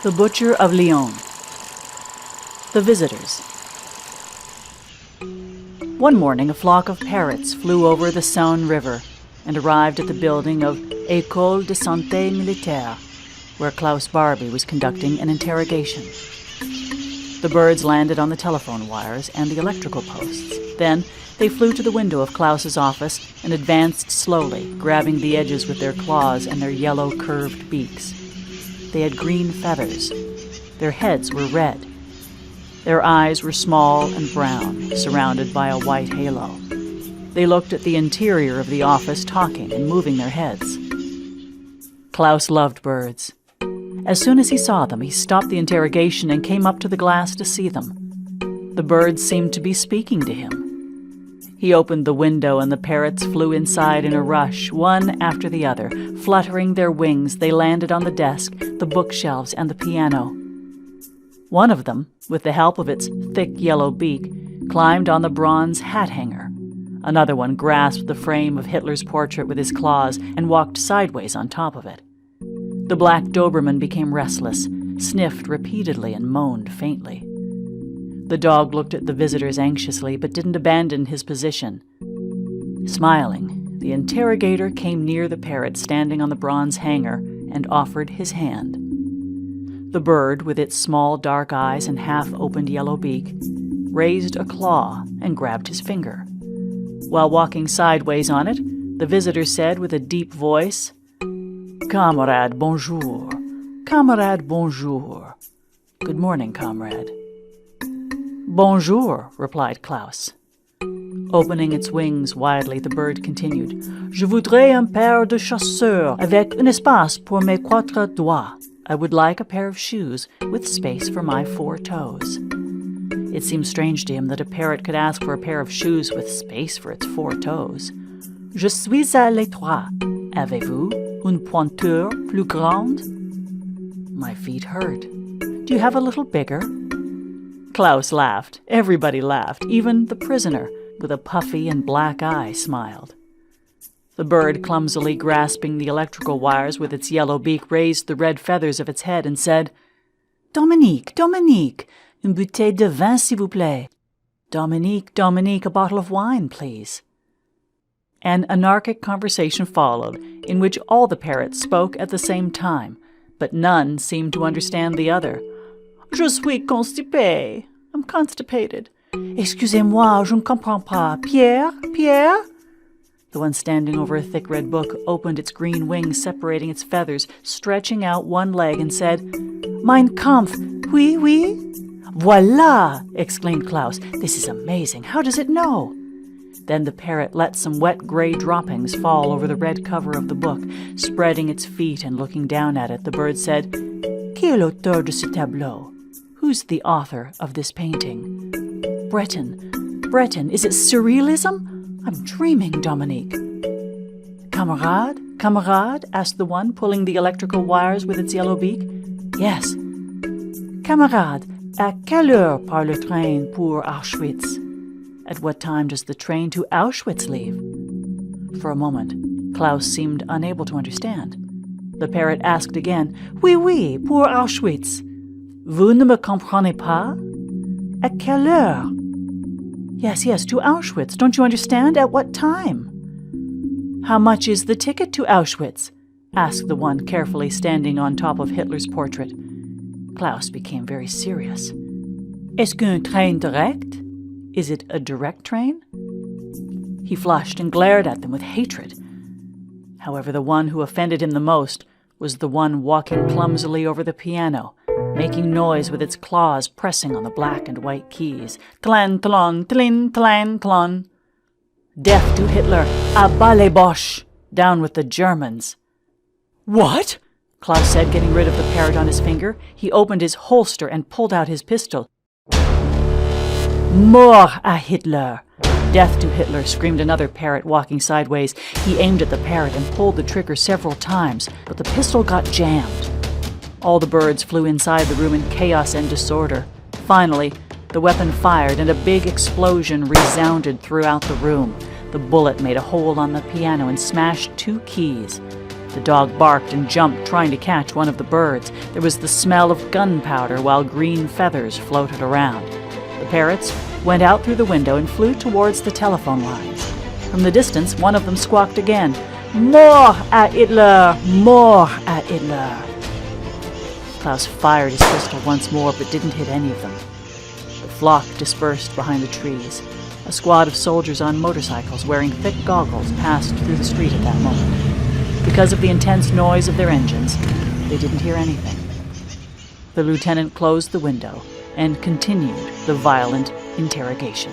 The Butcher of LYON. The Visitors. One morning, a flock of parrots flew over the Saône River and arrived at the building of École de Santé Militaire, where Klaus Barbie was conducting an interrogation. The birds landed on the telephone wires and the electrical posts. Then they flew to the window of Klaus's office and advanced slowly, grabbing the edges with their claws and their yellow curved beaks. They had green feathers. Their heads were red. Their eyes were small and brown, surrounded by a white halo. They looked at the interior of the office, talking and moving their heads. Klaus loved birds. As soon as he saw them, he stopped the interrogation and came up to the glass to see them. The birds seemed to be speaking to him. He opened the window and the parrots flew inside in a rush, one after the other. Fluttering their wings, they landed on the desk, the bookshelves, and the piano. One of them, with the help of its thick yellow beak, climbed on the bronze hat hanger. Another one grasped the frame of Hitler's portrait with his claws and walked sideways on top of it. The black Doberman became restless, sniffed repeatedly, and moaned faintly. The dog looked at the visitors anxiously, but didn't abandon his position. Smiling, the interrogator came near the parrot standing on the bronze hanger and offered his hand. The bird, with its small dark eyes and half-opened yellow beak, raised a claw and grabbed his finger. While walking sideways on it, the visitor said with a deep voice, "Camarade, bonjour. Camarade, bonjour. Good morning, comrade." "Bonjour," replied Klaus. Opening its wings widely, the bird continued, "Je voudrais un paire de chaussures avec un espace pour mes 4 doigts. I would like a pair of shoes with space for my 4 toes." It seemed strange to him that a parrot could ask for a pair of shoes with space for its 4 toes. "Je suis à l'étroit. Avez-vous une pointure plus grande?" "My feet hurt. Do you have a little bigger?" Klaus laughed. Everybody laughed. Even the prisoner, with a puffy and black eye, smiled. The bird, clumsily grasping the electrical wires with its yellow beak, raised the red feathers of its head and said, "Dominique, Dominique, une bouteille de vin, s'il vous plaît. Dominique, Dominique, a bottle of wine, please." An anarchic conversation followed, in which all the parrots spoke at the same time, but none seemed to understand the other. "Je suis constipé. I'm constipated. Excusez-moi, je ne comprends pas. Pierre? Pierre?" The one standing over a thick red book opened its green wings, separating its feathers, stretching out one leg, and said, "Mein Kampf. Oui, oui." "Voilà!" exclaimed Klaus. "This is amazing. How does it know?" Then the parrot let some wet gray droppings fall over the red cover of the book. Spreading its feet and looking down at it, the bird said, "Qui est l'auteur de ce tableau? Who's the author of this painting?" "Breton. Breton. Is it surrealism? I'm dreaming, Dominique." "Camarade? Camarade?" asked the one, pulling the electrical wires with its yellow beak. "Yes." "Camarade, à quelle heure part le train pour Auschwitz?" "At what time does the train to Auschwitz leave?" For a moment, Klaus seemed unable to understand. The parrot asked again, "Oui, oui, pour Auschwitz." "Vous ne me comprenez pas? À quelle heure?" "Yes, yes, to Auschwitz. Don't you understand? At what time?" "How much is the ticket to Auschwitz?" asked the one carefully standing on top of Hitler's portrait. Klaus became very serious. "Est-ce qu'un train direct? Is it a direct train?" He flushed and glared at them with hatred. However, the one who offended him the most was the one walking clumsily over the piano, making noise with its claws pressing on the black and white keys. Tlan, tlon, tlin, tlan, tlon. "Death to Hitler! À bas les Boches! Down with the Germans!" "What?" Klaus said, getting rid of the parrot on his finger. He opened his holster and pulled out his pistol. "Mort à Hitler! Death to Hitler!" screamed another parrot walking sideways. He aimed at the parrot and pulled the trigger several times, but the pistol got jammed. All the birds flew inside the room in chaos and disorder. Finally, the weapon fired and a big explosion resounded throughout the room. The bullet made a hole on the piano and smashed 2 keys. The dog barked and jumped, trying to catch one of the birds. There was the smell of gunpowder while green feathers floated around. The parrots went out through the window and flew towards the telephone lines. From the distance, one of them squawked again, "More à Hitler! More à Hitler!" Klaus fired his pistol once more, but didn't hit any of them. The flock dispersed behind the trees. A squad of soldiers on motorcycles wearing thick goggles passed through the street at that moment. Because of the intense noise of their engines, they didn't hear anything. The lieutenant closed the window and continued the violent interrogation.